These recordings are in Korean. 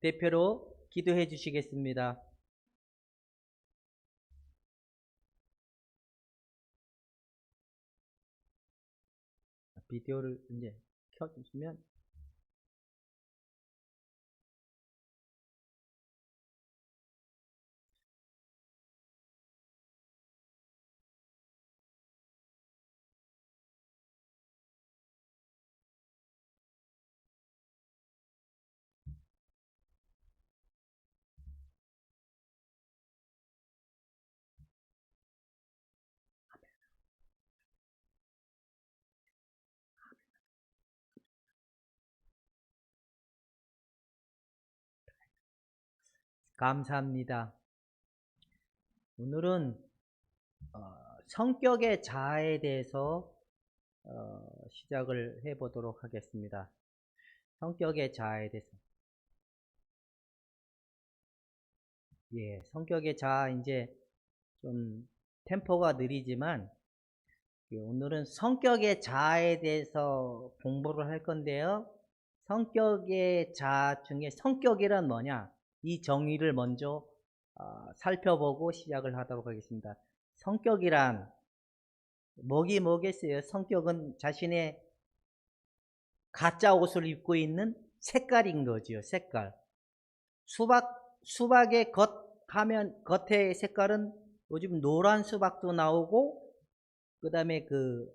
대표로 기도해 주시겠습니다. 비디오를 이제 켜주시면 감사합니다. 오늘은 성격의 자아에 대해서 시작을 해보도록 하겠습니다. 성격의 자아에 대해서. 예, 성격의 자아, 이제 좀 템포가 느리지만 오늘은 성격의 자아에 대해서 공부를 할 건데요. 성격의 자아 중에 성격이란 뭐냐? 이 정의를 먼저 살펴보고 시작을 하도록 하겠습니다. 성격이란 뭐겠어요? 성격은 자신의 가짜 옷을 입고 있는 색깔인 거죠. 색깔. 수박의 겉의 색깔은 요즘 노란 수박도 나오고, 그 다음에 그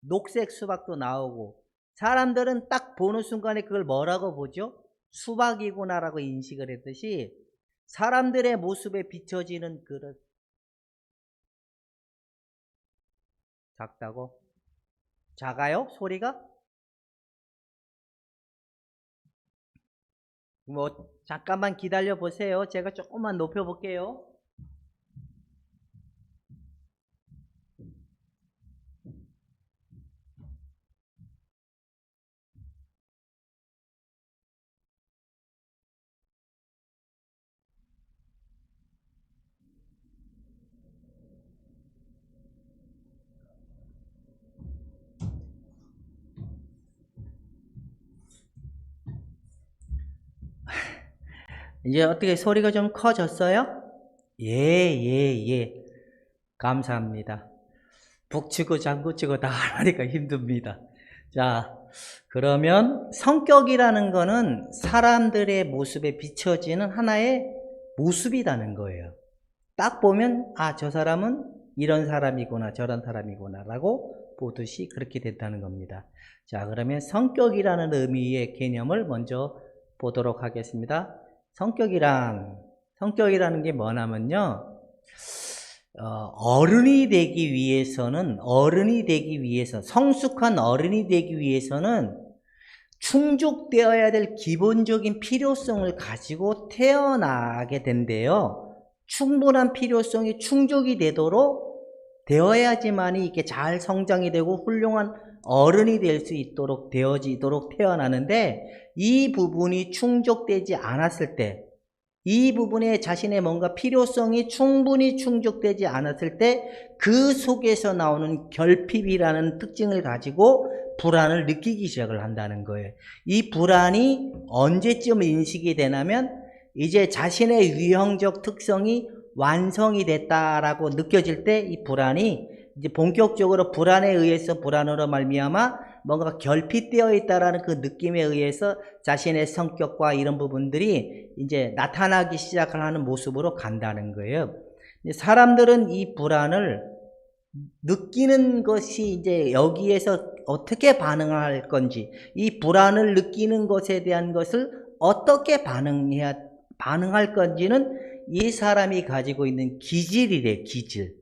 녹색 수박도 나오고, 사람들은 딱 보는 순간에 그걸 뭐라고 보죠? 수박이구나라고 인식을 했듯이, 사람들의 모습에 비춰지는 그런, 작다고? 작아요? 소리가? 뭐 잠깐만 기다려 보세요. 제가 조금만 높여 볼게요. 이제 어떻게 소리가 좀 커졌어요? 예. 감사합니다. 북치고 장구치고 다 하니까 힘듭니다. 자, 그러면 성격이라는 거는 사람들의 모습에 비춰지는 하나의 모습이라는 거예요. 딱 보면 저 사람은 이런 사람이구나 저런 사람이구나 라고 보듯이 그렇게 된다는 겁니다. 자, 그러면 성격이라는 의미의 개념을 먼저 보도록 하겠습니다. 성격이라는 게 뭐냐면요, 성숙한 어른이 되기 위해서는 충족되어야 될 기본적인 필요성을 가지고 태어나게 된대요. 충분한 필요성이 충족이 되어야지만이 이게 잘 성장이 되고 훌륭한 어른이 될 수 있도록 되어지도록 태어나는데, 이 부분이 충족되지 않았을 때, 이 부분에 자신의 뭔가 필요성이 충분히 충족되지 않았을 때 그 속에서 나오는 결핍이라는 특징을 가지고 불안을 느끼기 시작을 한다는 거예요. 이 불안이 언제쯤 인식이 되냐면 이제 자신의 유형적 특성이 완성이 됐다라고 느껴질 때 이 불안이 이제 본격적으로 불안에 의해서 불안으로 말미암아 뭔가 결핍되어 있다라는 그 느낌에 의해서 자신의 성격과 이런 부분들이 이제 나타나기 시작을 하는 모습으로 간다는 거예요. 사람들은 이 불안을 느끼는 것이 이제 여기에서 어떻게 반응할 건지, 이 불안을 느끼는 것에 대한 것을 어떻게 반응할 건지는 이 사람이 가지고 있는 기질이래, 기질.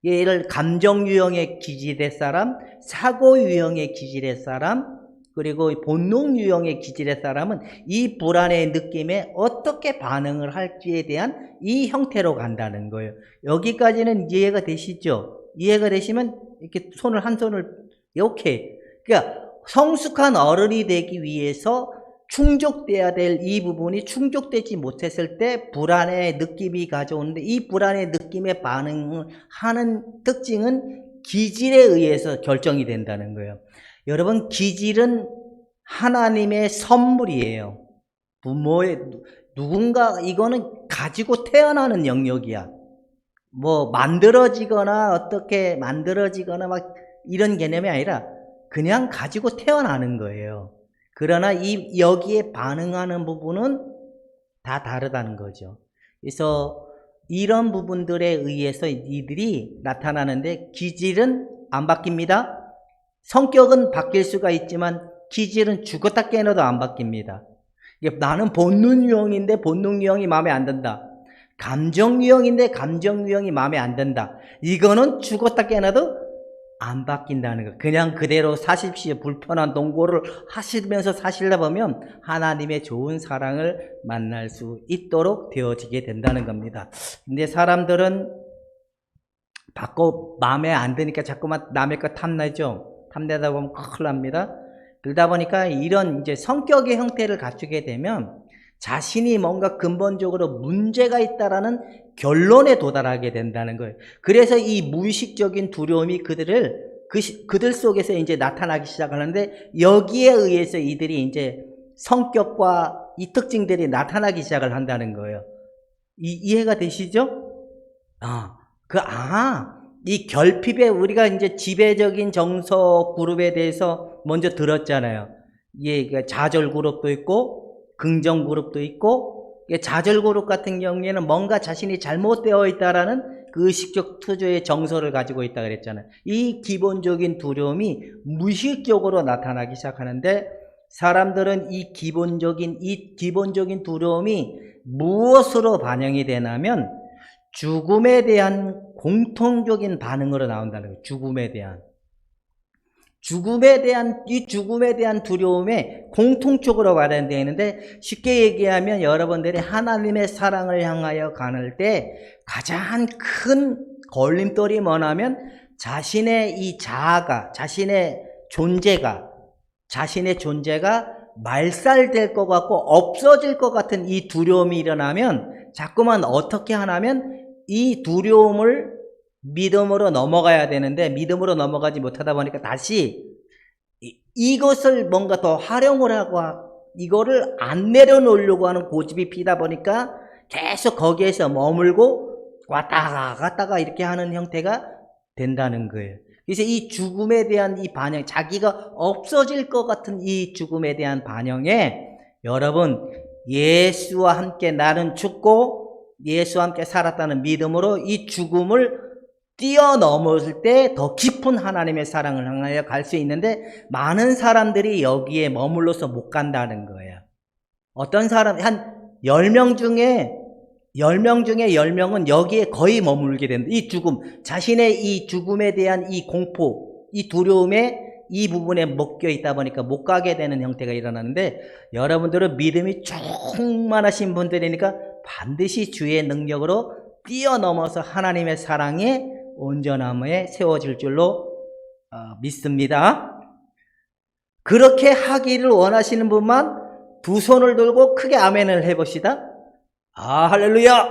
얘를 감정 유형의 기질의 사람, 사고 유형의 기질의 사람, 그리고 본능 유형의 기질의 사람은 이 불안의 느낌에 어떻게 반응을 할지에 대한 이 형태로 간다는 거예요. 여기까지는 이해가 되시죠? 이해가 되시면 이렇게 한 손을 이렇게, 그러니까 성숙한 어른이 되기 위해서 충족돼야 될 이 부분이 충족되지 못했을 때 불안의 느낌이 가져오는데, 이 불안의 느낌에 반응을 하는 특징은 기질에 의해서 결정이 된다는 거예요. 여러분, 기질은 하나님의 선물이에요. 부모의 누군가 이거는 가지고 태어나는 영역이야. 뭐 만들어지거나 어떻게 만들어지거나 막 이런 개념이 아니라 그냥 가지고 태어나는 거예요. 그러나 이 여기에 반응하는 부분은 다 다르다는 거죠. 그래서 이런 부분들에 의해서 이들이 나타나는데 기질은 안 바뀝니다. 성격은 바뀔 수가 있지만 기질은 죽었다 깨어나도 안 바뀝니다. 나는 본능 유형인데 본능 유형이 마음에 안 든다. 감정 유형인데 감정 유형이 마음에 안 든다. 이거는 죽었다 깨어나도 안 바뀐다는 거. 그냥 그대로 사십시오. 불편한 동거를 하시면서 사시다 보면 하나님의 좋은 사랑을 만날 수 있도록 되어지게 된다는 겁니다. 근데 사람들은 마음에 안 드니까 자꾸만 남의 거 탐내죠. 탐내다 보면 큰일 납니다. 그러다 보니까 이런 이제 성격의 형태를 갖추게 되면 자신이 뭔가 근본적으로 문제가 있다라는 결론에 도달하게 된다는 거예요. 그래서 이 무의식적인 두려움이 그들 속에서 이제 나타나기 시작하는데 여기에 의해서 이들이 이제 성격과 이 특징들이 나타나기 시작을 한다는 거예요. 이해가 되시죠? 이 결핍에 우리가 이제 지배적인 정서 그룹에 대해서 먼저 들었잖아요. 예, 좌절 그룹도 있고 긍정 그룹도 있고, 좌절 그룹 같은 경우에는 뭔가 자신이 잘못되어 있다라는 그 의식적 투조의 정서를 가지고 있다 그랬잖아요. 이 기본적인 두려움이 무의식적으로 나타나기 시작하는데 사람들은 이 기본적인 두려움이 무엇으로 반영이 되냐면 죽음에 대한 공통적인 반응으로 나온다는 거예요. 죽음에 대한 두려움에 공통적으로 발현되어 있는데 쉽게 얘기하면 여러분들이 하나님의 사랑을 향하여 가는 때 가장 큰 걸림돌이 뭐냐면 자신의 이 자아가, 자신의 존재가 말살될 것 같고 없어질 것 같은 이 두려움이 일어나면 자꾸만 어떻게 하냐면 이 두려움을 믿음으로 넘어가야 되는데 믿음으로 넘어가지 못하다 보니까 다시 이것을 뭔가 더 활용을 하고 이거를 안 내려놓으려고 하는 고집이 피다 보니까 계속 거기에서 머물고 왔다가 갔다가 이렇게 하는 형태가 된다는 거예요. 그래서 이 죽음에 대한 이 반영, 자기가 없어질 것 같은 이 죽음에 대한 반영에 여러분 예수와 함께 나는 죽고 예수와 함께 살았다는 믿음으로 이 죽음을 뛰어넘었을 때 더 깊은 하나님의 사랑을 향하여 갈 수 있는데 많은 사람들이 여기에 머물러서 못 간다는 거예요. 어떤 사람 한 10명 중에 10명은 여기에 거의 머물게 된다. 이 죽음, 자신의 이 죽음에 대한 이 공포, 이 두려움에 이 부분에 묶여 있다 보니까 못 가게 되는 형태가 일어나는데 여러분들은 믿음이 충만하신 분들이니까 반드시 주의 능력으로 뛰어넘어서 하나님의 사랑에 온전함에 세워질 줄로 믿습니다. 그렇게 하기를 원하시는 분만 두 손을 들고 크게 아멘을 해봅시다. 할렐루야!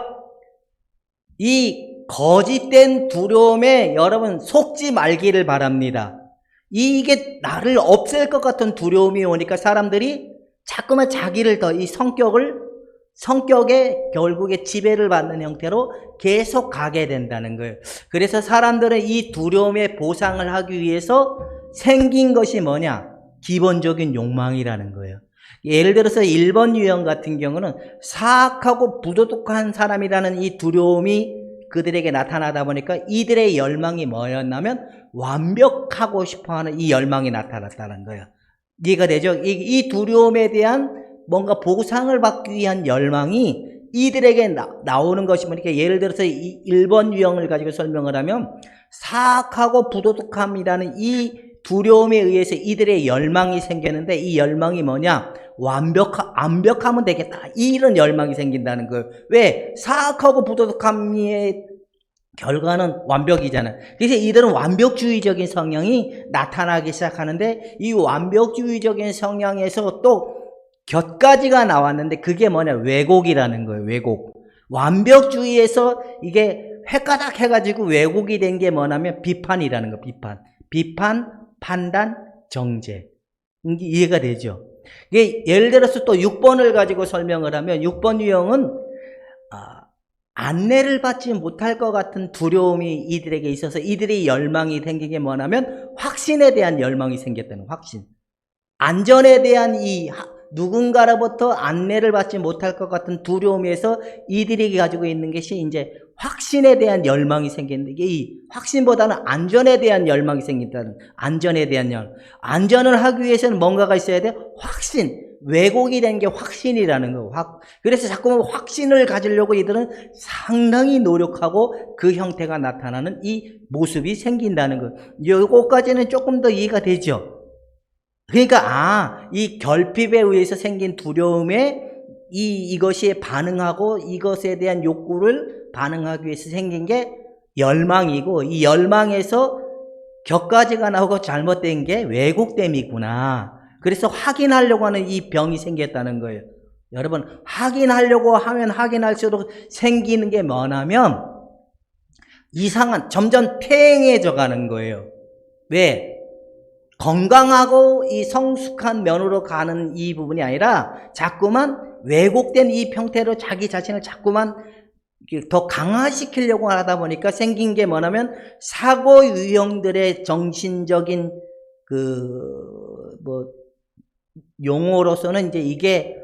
이 거짓된 두려움에 여러분 속지 말기를 바랍니다. 이게 나를 없앨 것 같은 두려움이 오니까 사람들이 자꾸만 자기를 더 이 성격에 결국에 지배를 받는 형태로 계속 가게 된다는 거예요. 그래서 사람들은 이 두려움에 보상을 하기 위해서 생긴 것이 뭐냐? 기본적인 욕망이라는 거예요. 예를 들어서 1번 유형 같은 경우는 사악하고 부도덕한 사람이라는 이 두려움이 그들에게 나타나다 보니까 이들의 열망이 뭐였냐면 완벽하고 싶어하는 이 열망이 나타났다는 거예요. 이해가 되죠? 이 두려움에 대한 뭔가 보상을 받기 위한 열망이 이들에게 나오는 것이 뭐니까 예를 들어서 이 1번 유형을 가지고 설명을 하면 사악하고 부도덕함이라는 이 두려움에 의해서 이들의 열망이 생겼는데 이 열망이 뭐냐? 완벽하면 되겠다. 이런 열망이 생긴다는 거예요. 왜? 사악하고 부도덕함의 결과는 완벽이잖아요. 그래서 이들은 완벽주의적인 성향이 나타나기 시작하는데 이 완벽주의적인 성향에서 또 곁가지가 나왔는데 그게 뭐냐? 왜곡이라는 거예요. 왜곡. 완벽주의에서 이게 획가닥 해가지고 왜곡이 된 게 뭐냐면 비판이라는 거. 비판, 판단, 정죄. 이해가 되죠? 이게 예를 들어서 또 6번을 가지고 설명을 하면 6번 유형은 안내를 받지 못할 것 같은 두려움이 이들에게 있어서 이들이 열망이 생긴 게 뭐냐면 확신에 대한 열망이 생겼다는 확신. 안전에 대한 이 누군가로부터 안내를 받지 못할 것 같은 두려움에서 이들이 가지고 있는 것이 이제 확신에 대한 열망이 생기는데 이 확신보다는 안전에 대한 열망이 생긴다는 안전에 대한 열망. 안전을 하기 위해서는 뭔가가 있어야 돼? 확신. 왜곡이 된 게 확신이라는 거. 그래서 자꾸 확신을 가지려고 이들은 상당히 노력하고 그 형태가 나타나는 이 모습이 생긴다는 거. 요거까지는 조금 더 이해가 되죠. 그러니까 이 결핍에 의해서 생긴 두려움에 이것이 반응하고 이것에 대한 욕구를 반응하기 위해서 생긴 게 열망이고 이 열망에서 격가지가 나오고 잘못된 게 왜곡됨이구나. 그래서 확인하려고 하는 이 병이 생겼다는 거예요. 여러분 확인하려고 하면 확인할수록 생기는 게 뭐냐면 이상한 점점 폐행해져 가는 거예요. 왜? 건강하고 이 성숙한 면으로 가는 이 부분이 아니라 자꾸만 왜곡된 이 형태로 자기 자신을 자꾸만 더 강화시키려고 하다 보니까 생긴 게 뭐냐면 사고 유형들의 정신적인 용어로서는 이제 이게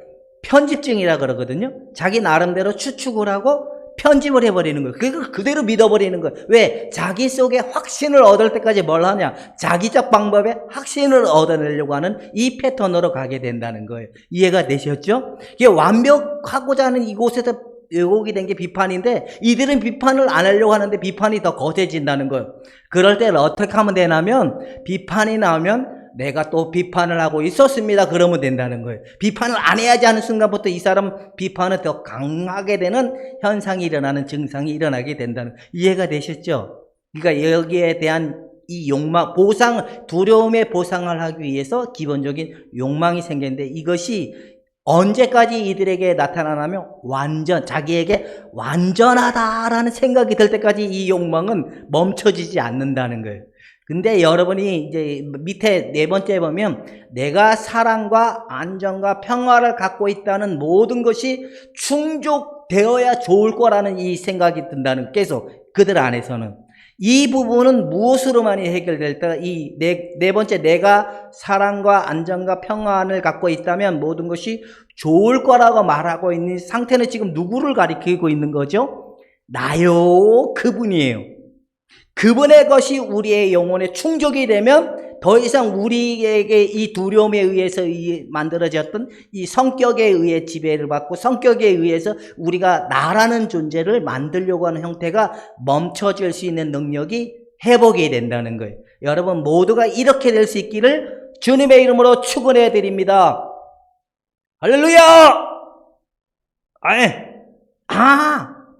편집증이라 그러거든요. 자기 나름대로 추측을 하고 편집을 해버리는 거예요. 그걸 그대로 믿어버리는 거예요. 왜? 자기 속에 확신을 얻을 때까지 뭘 하냐? 자기적 방법에 확신을 얻어내려고 하는 이 패턴으로 가게 된다는 거예요. 이해가 되셨죠? 이게 완벽하고자 하는 이곳에서 왜곡이 된 게 비판인데 이들은 비판을 안 하려고 하는데 비판이 더 거세진다는 거예요. 그럴 때는 어떻게 하면 되냐면 비판이 나오면 내가 또 비판을 하고 있었습니다. 그러면 된다는 거예요. 비판을 안 해야지 하는 순간부터 이 사람 비판을 더 강하게 되는 현상이 일어나는 증상이 일어나게 된다는 거예요. 이해가 되셨죠? 그러니까 여기에 대한 이 욕망, 두려움의 보상을 하기 위해서 기본적인 욕망이 생겼는데 이것이 언제까지 이들에게 나타나냐면 자기에게 완전하다라는 생각이 들 때까지 이 욕망은 멈춰지지 않는다는 거예요. 근데 여러분이 이제 밑에 네 번째 보면 내가 사랑과 안정과 평화를 갖고 있다는 모든 것이 충족되어야 좋을 거라는 이 생각이 든다는 계속 그들 안에서는 이 부분은 무엇으로만이 해결될까? 이 네 번째 내가 사랑과 안정과 평안을 갖고 있다면 모든 것이 좋을 거라고 말하고 있는 상태는 지금 누구를 가리키고 있는 거죠? 나요. 그분이에요. 그분의 것이 우리의 영혼에 충족이 되면 더 이상 우리에게 이 두려움에 의해서 만들어졌던 이 성격에 의해 지배를 받고 성격에 의해서 우리가 나라는 존재를 만들려고 하는 형태가 멈춰질 수 있는 능력이 회복이 된다는 거예요. 여러분 모두가 이렇게 될 수 있기를 주님의 이름으로 축원해 드립니다. 할렐루야!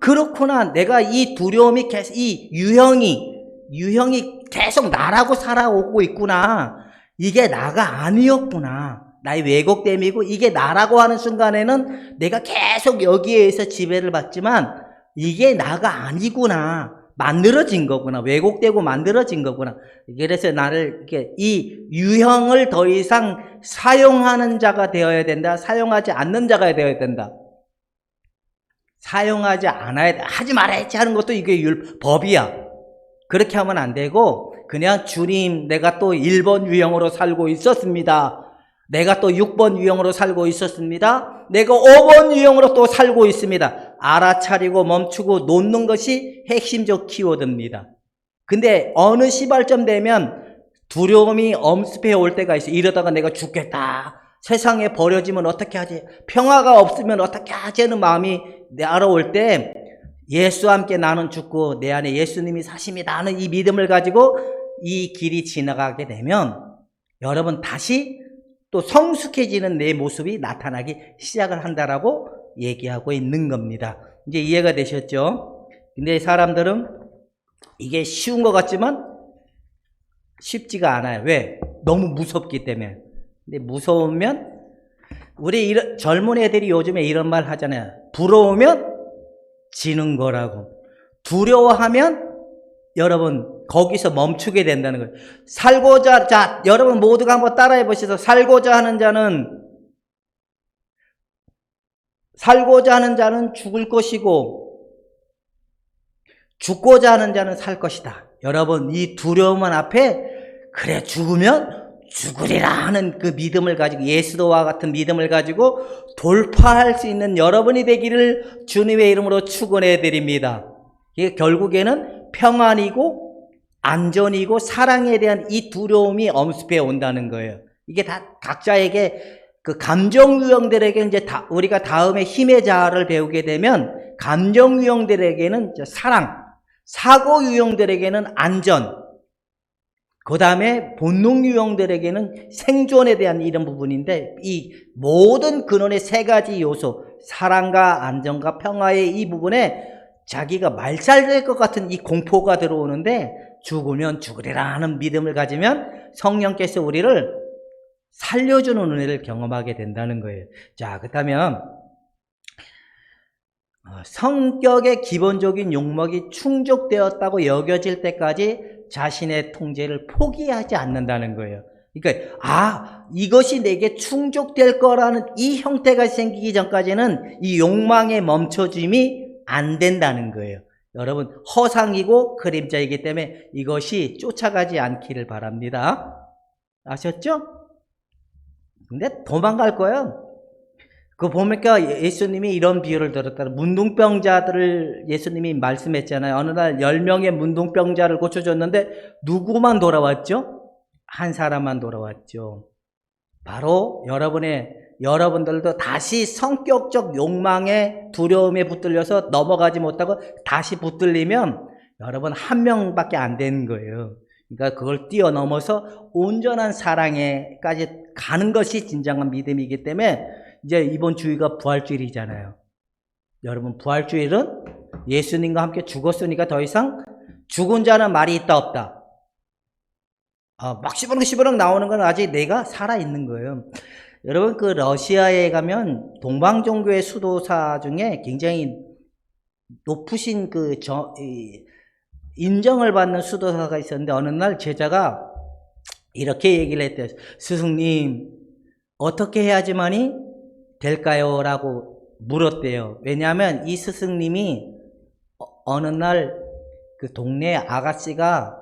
그렇구나. 내가 이 두려움이 계속, 이 유형이 계속 나라고 살아오고 있구나. 이게 나가 아니었구나. 나의 왜곡됨이고, 이게 나라고 하는 순간에는 내가 계속 여기에서 지배를 받지만, 이게 나가 아니구나. 만들어진 거구나. 왜곡되고 만들어진 거구나. 그래서 나를, 이 유형을 더 이상 사용하는 자가 되어야 된다. 사용하지 않는 자가 되어야 된다. 사용하지 않아야 돼. 하지 말아야지 하는 것도 이게 법이야. 그렇게 하면 안 되고 그냥 주님 내가 또 1번 유형으로 살고 있었습니다. 내가 또 6번 유형으로 살고 있었습니다. 내가 5번 유형으로 또 살고 있습니다. 알아차리고 멈추고 놓는 것이 핵심적 키워드입니다. 근데 어느 시발점 되면 두려움이 엄습해 올 때가 있어요. 이러다가 내가 죽겠다. 세상에 버려지면 어떻게 하지? 평화가 없으면 어떻게 하지? 하는 마음이 알아올 때 예수와 함께 나는 죽고 내 안에 예수님이 사십니다 하는 이 믿음을 가지고 이 길이 지나가게 되면 여러분 다시 또 성숙해지는 내 모습이 나타나기 시작을 한다라고 얘기하고 있는 겁니다. 이제 이해가 되셨죠? 근데 사람들은 이게 쉬운 것 같지만 쉽지가 않아요. 왜? 너무 무섭기 때문에. 근데 무서우면 우리 젊은 애들이 요즘에 이런 말 하잖아요. 부러우면 지는 거라고. 두려워하면 여러분 거기서 멈추게 된다는 거예요. 여러분 모두가 한번 따라해 보시죠. 살고자 하는 자는 살고자 하는 자는 죽을 것이고 죽고자 하는 자는 살 것이다. 여러분, 이 두려움 앞에 그래 죽으면 죽으리라 하는 그 믿음을 가지고, 예수도와 같은 믿음을 가지고 돌파할 수 있는 여러분이 되기를 주님의 이름으로 축원해 드립니다. 이게 결국에는 평안이고 안전이고 사랑에 대한 이 두려움이 엄습해 온다는 거예요. 이게 다 각자에게 그 감정 유형들에게 이제 우리가 다음에 힘의 자아를 배우게 되면 감정 유형들에게는 사랑, 사고 유형들에게는 안전, 그 다음에 본능 유형들에게는 생존에 대한 이런 부분인데, 이 모든 근원의 세 가지 요소, 사랑과 안전과 평화의 이 부분에 자기가 말살될 것 같은 이 공포가 들어오는데, 죽으면 죽으리라 하는 믿음을 가지면 성령께서 우리를 살려주는 은혜를 경험하게 된다는 거예요. 자, 그렇다면 성격의 기본적인 욕망이 충족되었다고 여겨질 때까지 자신의 통제를 포기하지 않는다는 거예요. 그러니까 이것이 내게 충족될 거라는 이 형태가 생기기 전까지는 이 욕망의 멈춰짐이 안 된다는 거예요. 여러분, 허상이고 그림자이기 때문에 이것이 쫓아가지 않기를 바랍니다. 아셨죠? 근데 도망갈 거예요. 그 보니까 예수님이 이런 비유를 들었다. 문둥병자들을 예수님이 말씀했잖아요. 어느 날 10명의 문둥병자를 고쳐줬는데 누구만 돌아왔죠? 한 사람만 돌아왔죠. 바로 여러분들도 다시 성격적 욕망에, 두려움에 붙들려서 넘어가지 못하고 다시 붙들리면 여러분 한 명밖에 안 되는 거예요. 그러니까 그걸 뛰어넘어서 온전한 사랑에까지 가는 것이 진정한 믿음이기 때문에, 이제 이번 주일가 부활주일이잖아요. 여러분, 부활주일은 예수님과 함께 죽었으니까 더 이상 죽은 자는 말이 있다 없다. 막 시부렁 나오는 건 아직 내가 살아있는 거예요. 여러분, 그 러시아에 가면 동방종교의 수도사 중에 굉장히 높으신 인정을 받는 수도사가 있었는데, 어느 날 제자가 이렇게 얘기를 했대요. 스승님, 어떻게 해야지만이 될까요? 라고 물었대요. 왜냐하면 이 스승님이 어느 날 그 동네 아가씨가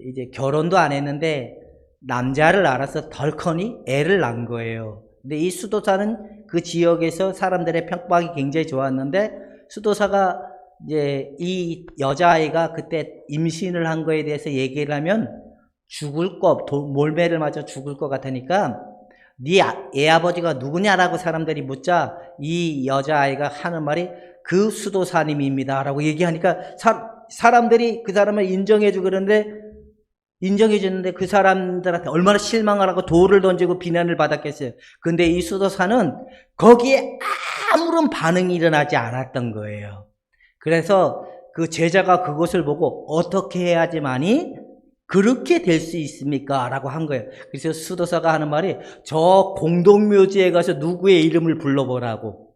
이제 결혼도 안 했는데 남자를 알아서 덜커니 애를 낳은 거예요. 근데 이 수도사는 그 지역에서 사람들의 평박이 굉장히 좋았는데, 수도사가 이제 이 여자아이가 그때 임신을 한 거에 대해서 얘기를 하면 몰매를 맞아 죽을 것 같으니까 네 애아버지가 누구냐라고 사람들이 묻자 이 여자아이가 하는 말이 그 수도사님입니다 라고 얘기하니까 사람들이 그 사람을 인정해주고 그러는데, 인정해주는데 그 사람들한테 얼마나 실망을 하고 돌을 던지고 비난을 받았겠어요. 근데 이 수도사는 거기에 아무런 반응이 일어나지 않았던 거예요. 그래서 그 제자가 그것을 보고 어떻게 해야지만이 그렇게 될 수 있습니까? 라고 한 거예요. 그래서 수도사가 하는 말이 저 공동묘지에 가서 누구의 이름을 불러보라고.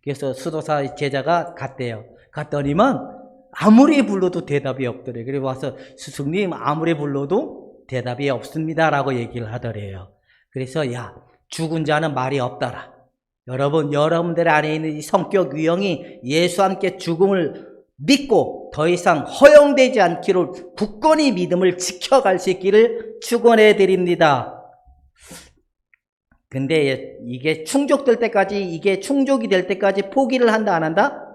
그래서 수도사 제자가 갔대요. 갔더니만 아무리 불러도 대답이 없더래요. 그리고 와서 스승님, 아무리 불러도 대답이 없습니다 라고 얘기를 하더래요. 그래서 죽은 자는 말이 없더라. 여러분들 안에 있는 이 성격 유형이 예수와 함께 죽음을 믿고 더 이상 허용되지 않기를 굳건히 믿음을 지켜갈 수 있기를 축원해 드립니다. 근데 이게 충족될 때까지, 이게 충족이 될 때까지 포기를 한다 안 한다?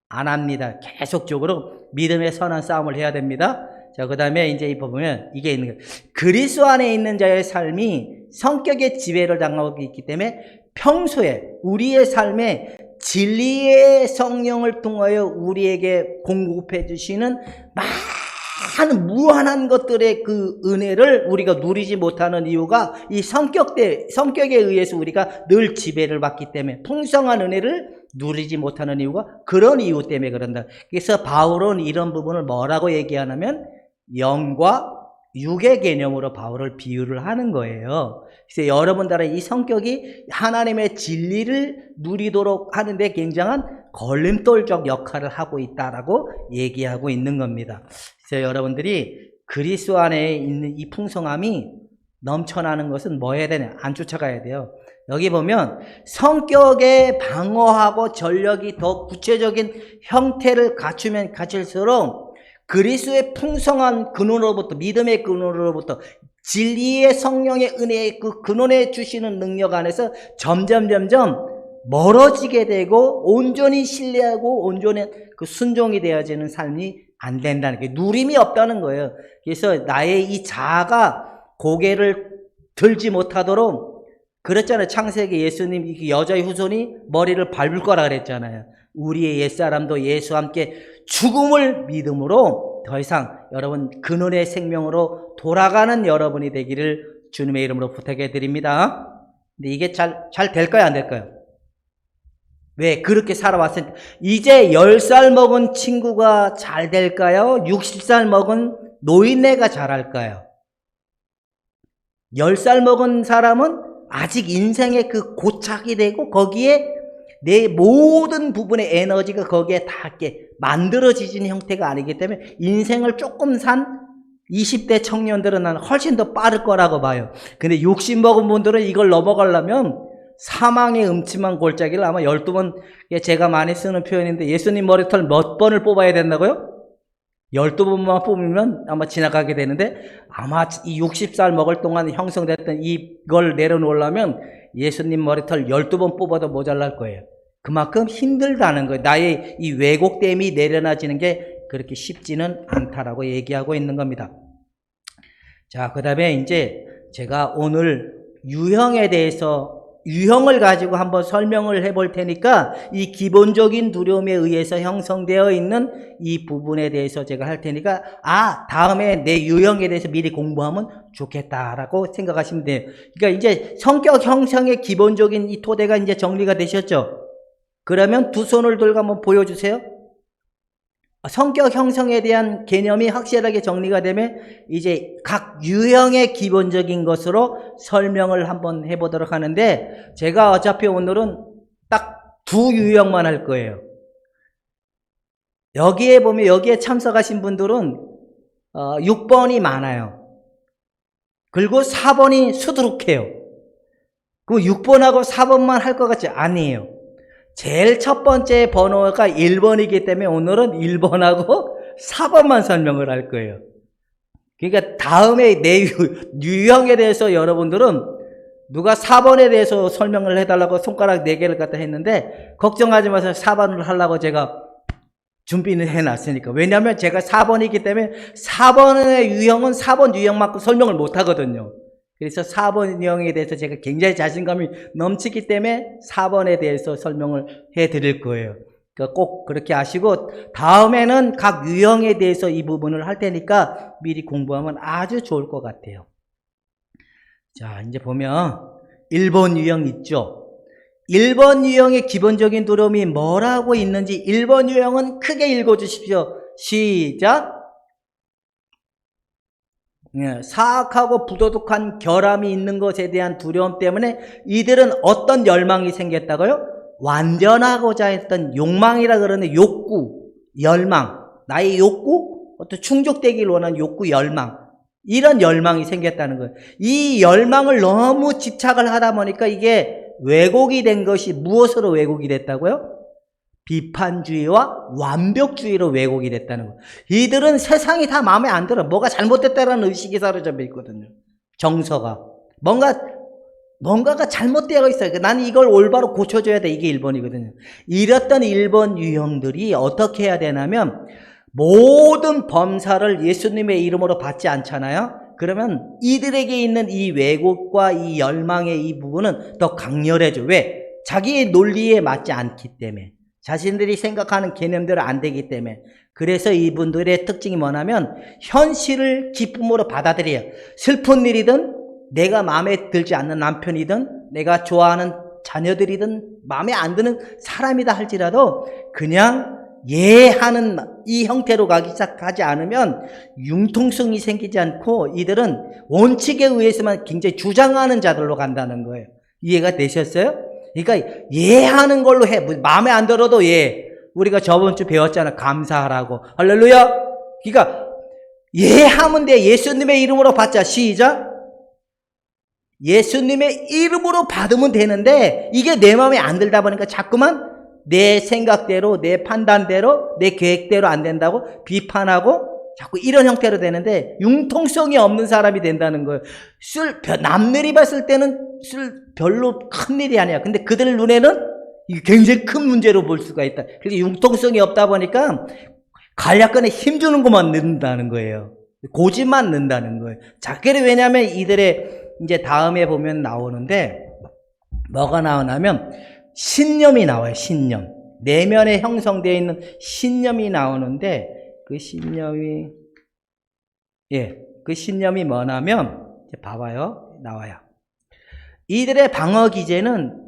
안 합니다. 계속적으로 믿음의 선한 싸움을 해야 됩니다. 자, 그 다음에 이제 이 보면 이게 있는 거예요. 그리스도 안에 있는 자의 삶이 성격의 지배를 당하고 있기 때문에 평소에 우리의 삶에 진리의 성령을 통하여 우리에게 공급해 주시는 많은 무한한 것들의 그 은혜를 우리가 누리지 못하는 이유가 이 성격에 의해서 우리가 늘 지배를 받기 때문에, 풍성한 은혜를 누리지 못하는 이유가 그런 이유 때문에 그런다. 그래서 바울은 이런 부분을 뭐라고 얘기하냐면 영과 육의 개념으로 바울을 비유를 하는 거예요. 그래서 여러분들의 이 성격이 하나님의 진리를 누리도록 하는데 굉장한 걸림돌적 역할을 하고 있다라고 얘기하고 있는 겁니다. 그래서 여러분들이 그리스도 안에 있는 이 풍성함이 넘쳐나는 것은 뭐 해야 되냐? 안 쫓아가야 돼요. 여기 보면 성격에 방어하고 전력이 더 구체적인 형태를 갖추면 갖출수록 그리스도의 풍성한 근원으로부터, 믿음의 근원으로부터, 진리의 성령의 은혜의 그 근원에 주시는 능력 안에서 점점 멀어지게 되고 온전히 신뢰하고 온전히 그 순종이 되어지는 삶이 안 된다는 게, 누림이 없다는 거예요. 그래서 나의 이 자아가 고개를 들지 못하도록, 그랬잖아요. 창세기 예수님 여자의 후손이 머리를 밟을 거라 그랬잖아요. 우리의 옛사람도 예수와 함께 죽음을 믿음으로 더 이상 여러분 근원의 생명으로 돌아가는 여러분이 되기를 주님의 이름으로 부탁해 드립니다. 근데 이게 잘 될까요? 안 될까요? 왜 그렇게 살아왔을 때, 이제 10살 먹은 친구가 잘 될까요? 60살 먹은 노인네가 잘할까요? 10살 먹은 사람은 아직 인생의 그 고착이 되고 거기에 내 모든 부분의 에너지가 거기에 다 이렇게 만들어지는 형태가 아니기 때문에 인생을 조금 산 20대 청년들은 난 훨씬 더 빠를 거라고 봐요. 근데 60 먹은 분들은 이걸 넘어가려면 사망의 음침한 골짜기를 아마 12번, 제가 많이 쓰는 표현인데, 예수님 머리털 몇 번을 뽑아야 된다고요? 12번만 뽑으면 아마 지나가게 되는데, 아마 이 60살 먹을 동안 형성됐던 이걸 내려놓으려면 예수님 머리털 12번 뽑아도 모자랄 거예요. 그만큼 힘들다는 거예요. 나의 이 왜곡됨이 내려놔지는 게 그렇게 쉽지는 않다라고 얘기하고 있는 겁니다. 자, 그 다음에 이제 제가 오늘 유형에 대해서, 유형을 가지고 한번 설명을 해볼 테니까 이 기본적인 두려움에 의해서 형성되어 있는 이 부분에 대해서 제가 할 테니까, 다음에 내 유형에 대해서 미리 공부하면 좋겠다라고 생각하시면 돼요. 그러니까 이제 성격 형성의 기본적인 이 토대가 이제 정리가 되셨죠? 그러면 두 손을 들고 한번 보여주세요. 성격 형성에 대한 개념이 확실하게 정리가 되면 이제 각 유형의 기본적인 것으로 설명을 한번 해보도록 하는데, 제가 어차피 오늘은 딱 두 유형만 할 거예요. 여기에 보면 여기에 참석하신 분들은 6번이 많아요. 그리고 4번이 수두룩해요. 그럼 6번하고 4번만 할 것 같지? 아니에요. 제일 첫 번째 번호가 1번이기 때문에 오늘은 1번하고 4번만 설명을 할 거예요. 그러니까 다음에 내 유형에 대해서 여러분들은 누가 4번에 대해서 설명을 해달라고 손가락 4개를 갖다 했는데, 걱정하지 마세요. 4번을 하려고 제가 준비는 해놨으니까. 왜냐하면 제가 4번이기 때문에 4번의 유형은 4번 유형만큼 설명을 못 하거든요. 그래서 4번 유형에 대해서 제가 굉장히 자신감이 넘치기 때문에 4번에 대해서 설명을 해드릴 거예요. 그러니까 꼭 그렇게 아시고, 다음에는 각 유형에 대해서 이 부분을 할 테니까 미리 공부하면 아주 좋을 것 같아요. 자, 이제 보면 1번 유형 있죠? 1번 유형의 기본적인 두려움이 뭐라고 있는지 1번 유형은 크게 읽어주십시오. 시작! 사악하고 부도덕한 결함이 있는 것에 대한 두려움 때문에 이들은 어떤 열망이 생겼다고요? 완전하고자 했던 욕망이라 그러는 욕구, 열망, 나의 욕구, 어떤 충족되기를 원하는 욕구, 열망, 이런 열망이 생겼다는 거예요. 이 열망을 너무 집착을 하다 보니까 이게 왜곡이 된 것이 무엇으로 왜곡이 됐다고요? 비판주의와 완벽주의로 왜곡이 됐다는 거예요. 이들은 세상이 다 마음에 안 들어. 뭐가 잘못됐다라는 의식이 사로잡혀 있거든요. 정서가. 뭔가가 잘못되어 있어요. 나는 이걸 올바로 고쳐줘야 돼. 이게 1번이거든요. 이랬던 1번 유형들이 어떻게 해야 되냐면, 모든 범사를 예수님의 이름으로 받지 않잖아요. 그러면 이들에게 있는 이 왜곡과 이 열망의 이 부분은 더 강렬해져. 왜? 자기의 논리에 맞지 않기 때문에. 자신들이 생각하는 개념대로 안 되기 때문에. 그래서 이분들의 특징이 뭐냐면 현실을 기쁨으로 받아들여요. 슬픈 일이든 내가 마음에 들지 않는 남편이든 내가 좋아하는 자녀들이든 마음에 안 드는 사람이다 할지라도 그냥 예하는 이 형태로 가기 시작하지 않으면 융통성이 생기지 않고 이들은 원칙에 의해서만 굉장히 주장하는 자들로 간다는 거예요. 이해가 되셨어요? 그러니까 예하는 걸로 해. 마음에 안 들어도 예. 우리가 저번 주 배웠잖아. 감사하라고. 할렐루야. 그러니까 예하면 돼. 예수님의 이름으로 받자. 시작. 예수님의 이름으로 받으면 되는데 이게 내 마음에 안 들다 보니까 자꾸만 내 생각대로, 내 판단대로, 내 계획대로 안 된다고 비판하고 자꾸 이런 형태로 되는데 융통성이 없는 사람이 된다는 거예요. 남들이 봤을 때는 별로 큰 일이 아니야. 근데 그들 눈에는 이게 굉장히 큰 문제로 볼 수가 있다. 그래서 융통성이 없다 보니까 간략간에 힘주는 것만 넣는다는 거예요. 고집만 넣는다는 거예요. 자, 그래 왜냐하면 이들의 이제 다음에 보면 나오는데 뭐가 나오냐면 신념이 나와요. 신념. 내면에 형성되어 있는 신념이 나오는데 그 신념이 뭐냐면 봐봐요. 나와요. 이들의 방어 기제는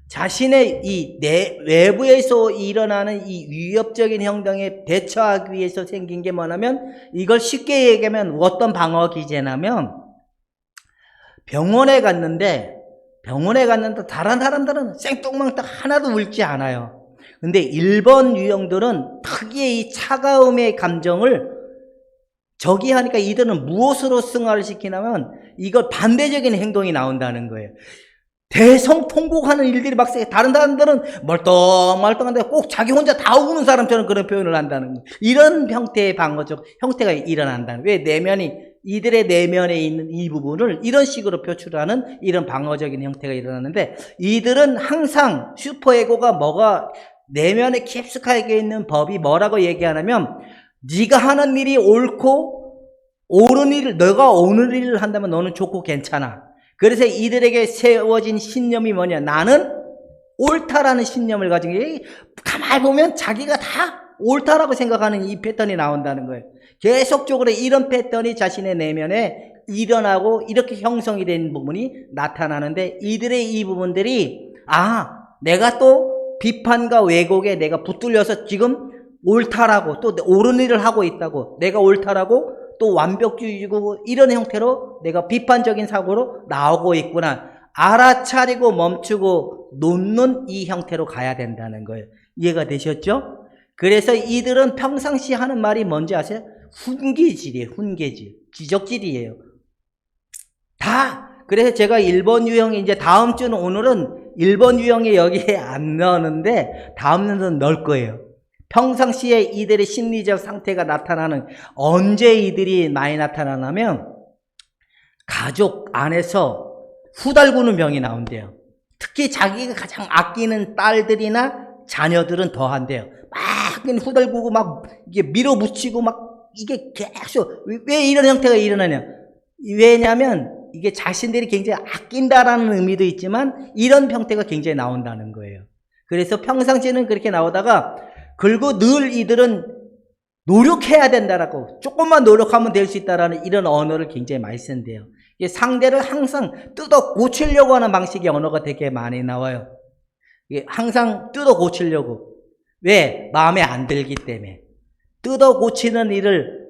자신의 이 외부에서 일어나는 이 위협적인 행동에 대처하기 위해서 생긴 게 뭐냐면 이걸 쉽게 얘기하면 어떤 방어 기제냐면 병원에 갔는데 다른 사람들은 생뚱망땅 하나도 울지 않아요. 근데 일본 유형들은 특유의 이 차가움의 감정을 저기하니까 이들은 무엇으로 승화를 시키냐면 이걸 반대적인 행동이 나온다는 거예요. 대성통곡하는 일들이 막 다른 사람들은 멀뚱멀뚱한데 꼭 자기 혼자 다 우는 사람처럼 그런 표현을 한다는 거예요. 이런 형태의 방어적 형태가 일어난다는 거예요. 왜 이들의 내면에 있는 이 부분을 이런 식으로 표출하는 이런 방어적인 형태가 일어나는데 이들은 항상 슈퍼에고가 내면에 깊숙하게 있는 법이 뭐라고 얘기하냐면 네가 하는 일이 옳고 옳은 일을 너가 옳은 일을 한다면 너는 좋고 괜찮아. 그래서 이들에게 세워진 신념이 뭐냐? 나는 옳다라는 신념을 가지고 가만히 보면 자기가 다 옳다라고 생각하는 이 패턴이 나온다는 거예요. 계속적으로 이런 패턴이 자신의 내면에 일어나고 이렇게 형성이 된 부분이 나타나는데 이들의 이 부분들이 내가 또 비판과 왜곡에 내가 붙들려서 지금 옳다라고 또 옳은 일을 하고 있다고 내가 옳다라고 또 완벽주의고 이런 형태로 내가 비판적인 사고로 나오고 있구나. 알아차리고 멈추고 놓는 이 형태로 가야 된다는 거예요. 이해가 되셨죠? 그래서 이들은 평상시 하는 말이 뭔지 아세요? 훈계질이에요. 훈계질. 지적질이에요. 그래서 제가 일본 유형 이제 다음 주는 오늘은 일본 유형이 여기에 안 넣었는데 다음 주는 넣을 거예요. 평상시에 이들의 심리적 상태가 나타나는 언제 이들이 많이 나타나냐면 가족 안에서 후달구는 병이 나온대요. 특히 자기가 가장 아끼는 딸들이나 자녀들은 더한대요. 막 후달구고 막 이게 밀어붙이고 막 이게 계속 왜 이런 형태가 일어나냐? 왜냐하면 이게 자신들이 굉장히 아낀다라는 의미도 있지만 이런 형태가 굉장히 나온다는 거예요. 그래서 평상시에는 그렇게 나오다가 그리고 늘 이들은 노력해야 된다라고 조금만 노력하면 될 수 있다라는 이런 언어를 굉장히 많이 쓴대요. 상대를 항상 뜯어 고치려고 하는 방식의 언어가 되게 많이 나와요. 항상 뜯어 고치려고. 왜? 마음에 안 들기 때문에. 뜯어 고치는 일을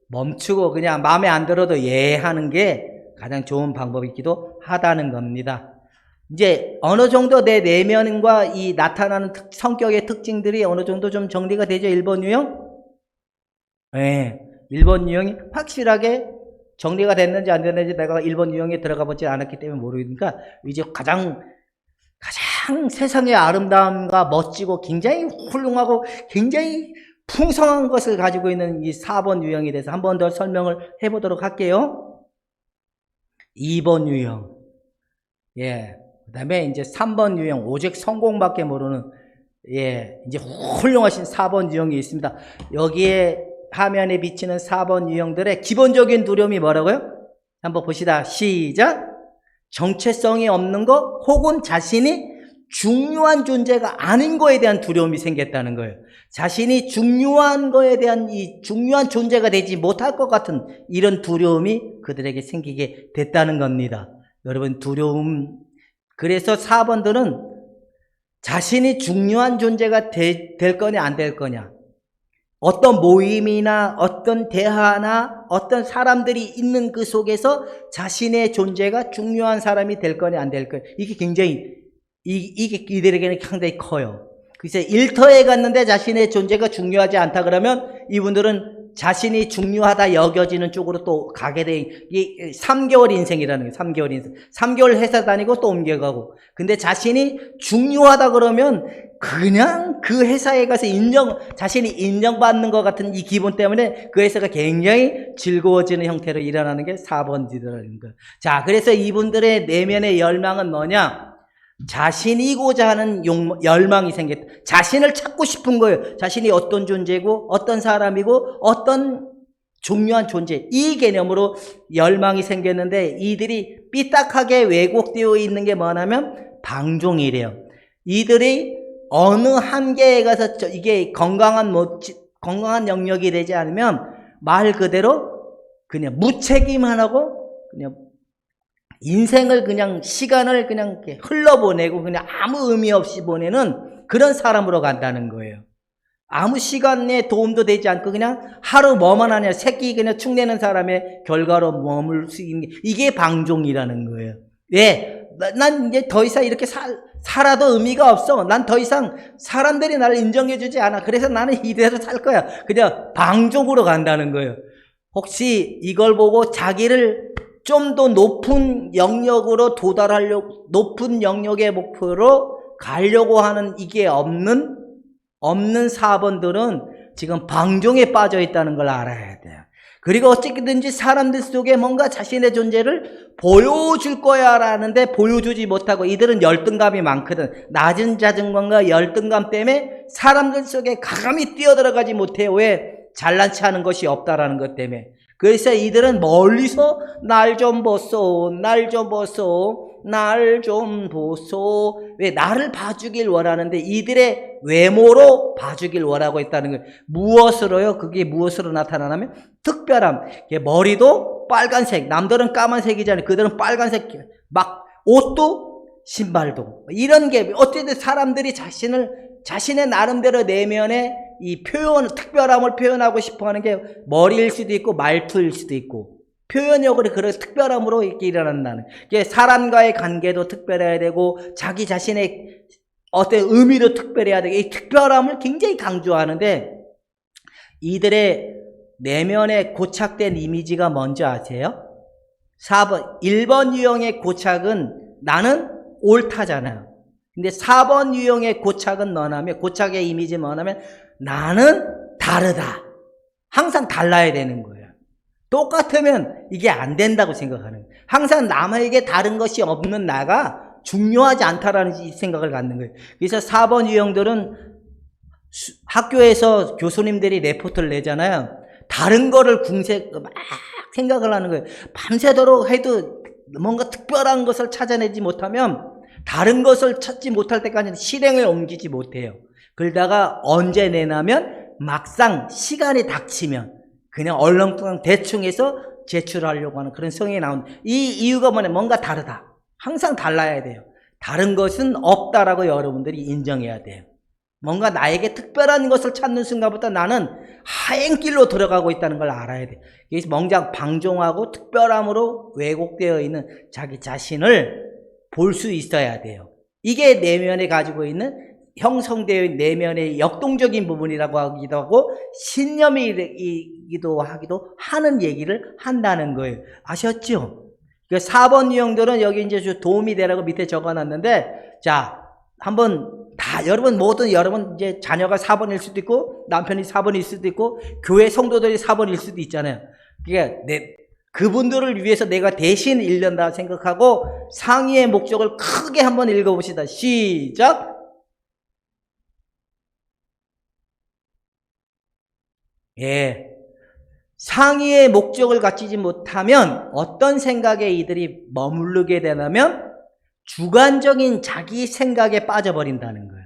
멈추고 그냥 마음에 안 들어도 예하는 게 가장 좋은 방법이기도 하다는 겁니다. 이제 어느 정도 내 내면과 이 나타나는 성격의 특징들이 어느 정도 좀 정리가 되죠? 일본 유형? 네. 일본 유형이 확실하게 정리가 됐는지 안 됐는지 내가 일본 유형에 들어가 보지 않았기 때문에 모르니까 이제 가장 세상의 아름다움과 멋지고 굉장히 훌륭하고 굉장히 풍성한 것을 가지고 있는 이 4번 유형에 대해서 한 번 더 설명을 해보도록 할게요. 2번 유형. 그 다음에 이제 3번 유형, 오직 성공밖에 모르는, 이제 훌륭하신 4번 유형이 있습니다. 여기에 화면에 비치는 4번 유형들의 기본적인 두려움이 뭐라고요? 한번 봅시다. 시작! 정체성이 없는 거, 혹은 자신이 중요한 존재가 아닌 거에 대한 두려움이 생겼다는 거예요. 자신이 중요한 거에 대한 이 중요한 존재가 되지 못할 것 같은 이런 두려움이 그들에게 생기게 됐다는 겁니다. 여러분, 두려움. 그래서 4번들은 자신이 중요한 존재가 될 거냐 안 될 거냐, 어떤 모임이나 어떤 대화나 어떤 사람들이 있는 그 속에서 자신의 존재가 중요한 사람이 될 거냐 안 될 거냐, 이게 굉장히 이게 이들에게는 상당히 커요. 그래서 일터에 갔는데 자신의 존재가 중요하지 않다 그러면 이분들은 자신이 중요하다 여겨지는 쪽으로 또 가게 돼. 이게 3개월 인생이라는 거예요. 3개월 인생. 3개월 회사 다니고 또 옮겨가고. 근데 자신이 중요하다 그러면 그냥 그 회사에 가서 자신이 인정받는 것 같은 이 기분 때문에 그 회사가 굉장히 즐거워지는 형태로 일어나는 게 4번지라는 거예요. 자, 그래서 이분들의 내면의 열망은 뭐냐? 자신이고자 하는 열망이 생겼다. 자신을 찾고 싶은 거예요. 자신이 어떤 존재고, 어떤 사람이고, 어떤 중요한 존재. 이 개념으로 열망이 생겼는데, 이들이 삐딱하게 왜곡되어 있는 게 뭐냐면, 방종이래요. 이들이 어느 한계에 가서 이게 건강한 영역이 되지 않으면, 말 그대로 그냥 무책임만 하고, 그냥 인생을 그냥 시간을 그냥 흘러보내고 그냥 아무 의미 없이 보내는 그런 사람으로 간다는 거예요. 아무 시간에 도움도 되지 않고 그냥 하루 뭐만 하냐 새끼 그냥 축내는 사람의 결과로 머물 수 있는 게 이게 방종이라는 거예요. 왜? 난 이제 더 이상 이렇게 살아도 의미가 없어. 난 더 이상 사람들이 나를 인정해주지 않아. 그래서 나는 이대로 살 거야. 그냥 방종으로 간다는 거예요. 혹시 이걸 보고 자기를 좀 더 높은 영역으로 도달하려고, 높은 영역의 목표로 가려고 하는 이게 없는 4번들은 지금 방종에 빠져 있다는 걸 알아야 돼요. 그리고 어떻게든지 사람들 속에 뭔가 자신의 존재를 보여줄 거야 라는데 보여주지 못하고 이들은 열등감이 많거든. 낮은 자존감과 열등감 때문에 사람들 속에 가감히 뛰어들어가지 못해요. 왜? 잘난 체 하는 것이 없다라는 것 때문에. 그래서 이들은 멀리서 날 좀 보소, 날 좀 보소, 날 좀 보소. 왜? 나를 봐주길 원하는데 이들의 외모로 봐주길 원하고 있다는 거예요. 무엇으로요? 그게 무엇으로 나타나냐면 특별함. 머리도 빨간색, 남들은 까만색이잖아요. 그들은 빨간색, 막 옷도 신발도. 이런 게 어쨌든 사람들이 자신의 나름대로 내면에 이 특별함을 표현하고 싶어 하는 게 머리일 수도 있고 말투일 수도 있고 표현력으로 그런 특별함으로 이렇게 일어난다는. 사람과의 관계도 특별해야 되고 자기 자신의 어떤 의미도 특별해야 되고 이 특별함을 굉장히 강조하는데 이들의 내면에 고착된 이미지가 뭔지 아세요? 1번 유형의 고착은 나는 옳다잖아요. 근데 4번 유형의 고착은 뭐냐면 고착의 이미지 뭐냐면 나는 다르다. 항상 달라야 되는 거예요. 똑같으면 이게 안 된다고 생각하는 거예요. 항상 남에게 다른 것이 없는 나가 중요하지 않다라는 생각을 갖는 거예요. 그래서 4번 유형들은 학교에서 교수님들이 레포트를 내잖아요. 다른 거를 막 생각을 하는 거예요. 밤새도록 해도 뭔가 특별한 것을 찾아내지 못하면 다른 것을 찾지 못할 때까지 실행을 옮기지 못해요. 그러다가 언제 내냐면 막상 시간이 닥치면 그냥 얼렁뚱땅 대충 해서 제출하려고 하는 그런 성향이 나오는. 이 이유가 뭐냐? 뭔가 다르다. 항상 달라야 돼요. 다른 것은 없다라고 여러분들이 인정해야 돼요. 뭔가 나에게 특별한 것을 찾는 순간부터 나는 하행길로 들어가고 있다는 걸 알아야 돼요. 그래서 멍장 방종하고 특별함으로 왜곡되어 있는 자기 자신을 볼 수 있어야 돼요. 이게 내면에 가지고 있는 형성되어 있는 내면의 역동적인 부분이라고 하기도 하고 신념이기도 하는 얘기를 한다는 거예요. 아셨죠? 4번 유형들은 여기 이제 도움이 되라고 밑에 적어놨는데, 자, 한번 여러분 이제 자녀가 4번일 수도 있고, 남편이 4번일 수도 있고, 교회 성도들이 4번일 수도 있잖아요. 그러니까 그분들을 위해서 내가 대신 읽는다 생각하고 상의의 목적을 크게 한번 읽어봅시다. 시작! 예. 상의의 목적을 갖추지 못하면 어떤 생각에 이들이 머무르게 되냐면 주관적인 자기 생각에 빠져버린다는 거예요.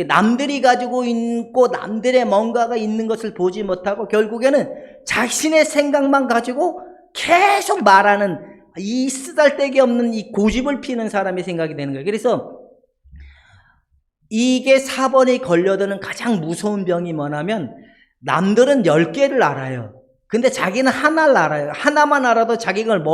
남들이 가지고 있고 남들의 뭔가가 있는 것을 보지 못하고 결국에는 자신의 생각만 가지고 계속 말하는 이 쓰잘데기 없는 이 고집을 피는 사람의 생각이 되는 거예요. 그래서 이게 4번이 걸려드는 가장 무서운 병이 뭐냐면 남들은 10개를 알아요. 근데 자기는 하나를 알아요. 하나만 알아도 자기가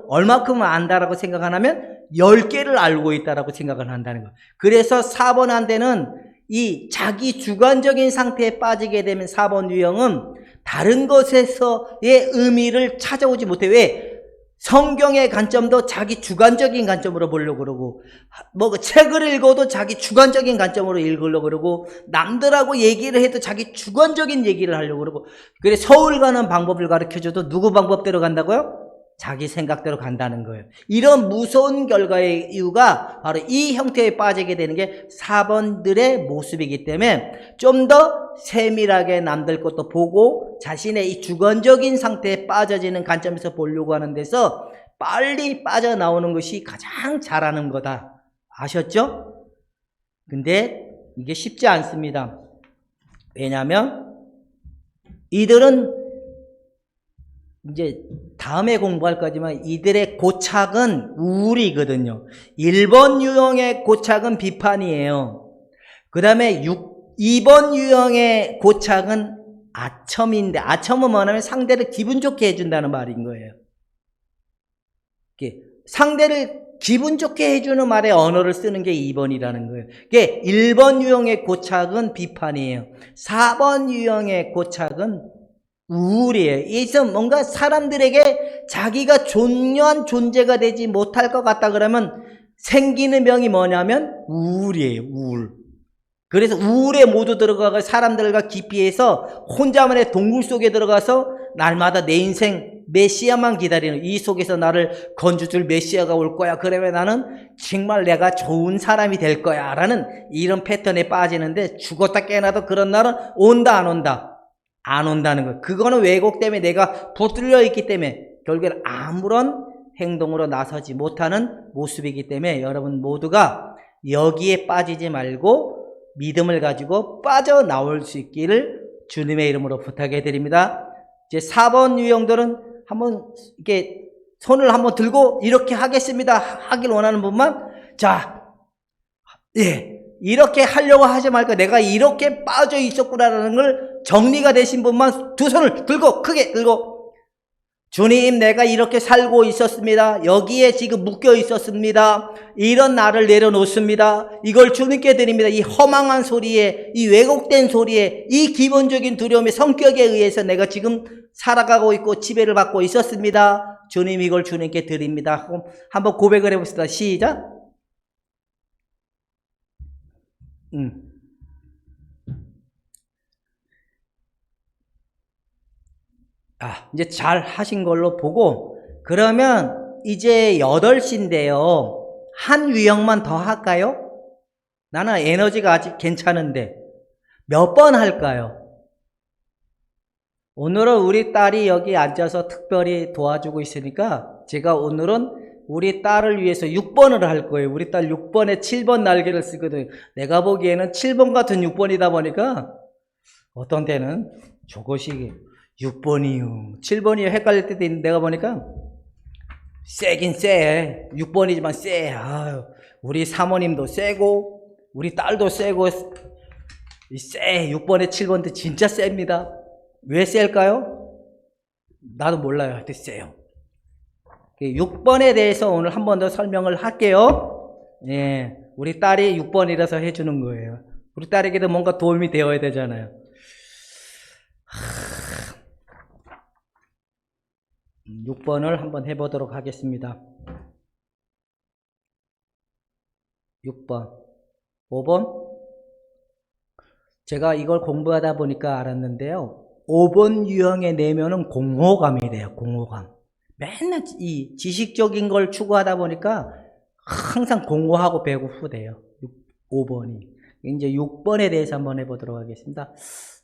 얼마큼 안다라고 생각하냐면 10개를 알고 있다라고 생각을 한다는 거예요. 그래서 4번한테는 이 자기 주관적인 상태에 빠지게 되면 4번 유형은 다른 것에서의 의미를 찾아오지 못해. 왜? 성경의 관점도 자기 주관적인 관점으로 보려고 그러고, 뭐 책을 읽어도 자기 주관적인 관점으로 읽으려고 그러고, 남들하고 얘기를 해도 자기 주관적인 얘기를 하려고 그러고, 그래 서울 가는 방법을 가르쳐줘도 누구 방법대로 간다고요? 자기 생각대로 간다는 거예요. 이런 무서운 결과의 이유가 바로 이 형태에 빠지게 되는 게 4번들의 모습이기 때문에 좀 더 세밀하게 남들 것도 보고 자신의 이 주관적인 상태에 빠져지는 관점에서 보려고 하는 데서 빨리 빠져나오는 것이 가장 잘하는 거다. 아셨죠? 근데 이게 쉽지 않습니다. 왜냐하면 이들은 이제 다음에 공부할 거지만 이들의 고착은 우울이거든요. 1번 유형의 고착은 비판이에요. 그 다음에 2번 유형의 고착은 아첨인데, 아첨은 뭐냐면 상대를 기분 좋게 해준다는 말인 거예요. 상대를 기분 좋게 해주는 말에 언어를 쓰는 게 2번이라는 거예요. 1번 유형의 고착은 비판이에요. 4번 유형의 고착은 우울이에요. 그래서 뭔가 사람들에게 자기가 존귀한 존재가 되지 못할 것 같다 그러면 생기는 병이 뭐냐면 우울이에요. 우울. 그래서 우울에 모두 들어가서 사람들과 기피해서 혼자만의 동굴 속에 들어가서 날마다 내 인생 메시아만 기다리는, 이 속에서 나를 건져줄 메시아가 올 거야. 그러면 나는 정말 내가 좋은 사람이 될 거야 라는 이런 패턴에 빠지는데, 죽었다 깨어나도 그런 날은 온다 안 온다? 안 온다는 거예요. 그거는 왜곡 때문에 내가 붙들려 있기 때문에 결국엔 아무런 행동으로 나서지 못하는 모습이기 때문에 여러분 모두가 여기에 빠지지 말고 믿음을 가지고 빠져나올 수 있기를 주님의 이름으로 부탁해 드립니다. 이제 4번 유형들은 한번 이렇게 손을 한번 들고 이렇게 하겠습니다 하길 원하는 분만, 자, 예, 이렇게 하려고 하지 말고 내가 이렇게 빠져 있었구나라는 걸 정리가 되신 분만 두 손을 들고 크게 들고, 주님 내가 이렇게 살고 있었습니다. 여기에 지금 묶여 있었습니다. 이런 나를 내려놓습니다. 이걸 주님께 드립니다. 이 허망한 소리에, 이 왜곡된 소리에, 이 기본적인 두려움의 성격에 의해서 내가 지금 살아가고 있고 지배를 받고 있었습니다. 주님 이걸 주님께 드립니다. 한번 고백을 해봅시다. 시작. 이제 잘 하신 걸로 보고, 그러면 이제 8시인데요. 한 유형만 더 할까요? 나는 에너지가 아직 괜찮은데 몇 번 할까요? 오늘은 우리 딸이 여기 앉아서 특별히 도와주고 있으니까 제가 오늘은 우리 딸을 위해서 6번을 할 거예요. 우리 딸 6번에 7번 날개를 쓰거든요. 내가 보기에는 7번 같은 6번이다 보니까 어떤 때는 저것이 6번이요 7번이요 헷갈릴 때도 있는데, 내가 보니까 세긴 세. 6번이지만 세. 아유, 우리 사모님도 세고 우리 딸도 세고 세. 6번에 7번도 진짜 셉니다. 왜 셀까요? 나도 몰라요. 하여튼 세요. 6번에 대해서 오늘 한 번 더 설명을 할게요. 예, 우리 딸이 6번이라서 해주는 거예요. 우리 딸에게도 뭔가 도움이 되어야 되잖아요. 6번을 한번 해보도록 하겠습니다. 6번, 5번. 제가 이걸 공부하다 보니까 알았는데요. 5번 유형의 내면은 공허감이래요. 공허감. 맨날 이 지식적인 걸 추구하다 보니까 항상 공허하고 배고프대요. 5번이. 이제 6번에 대해서 한번 해보도록 하겠습니다.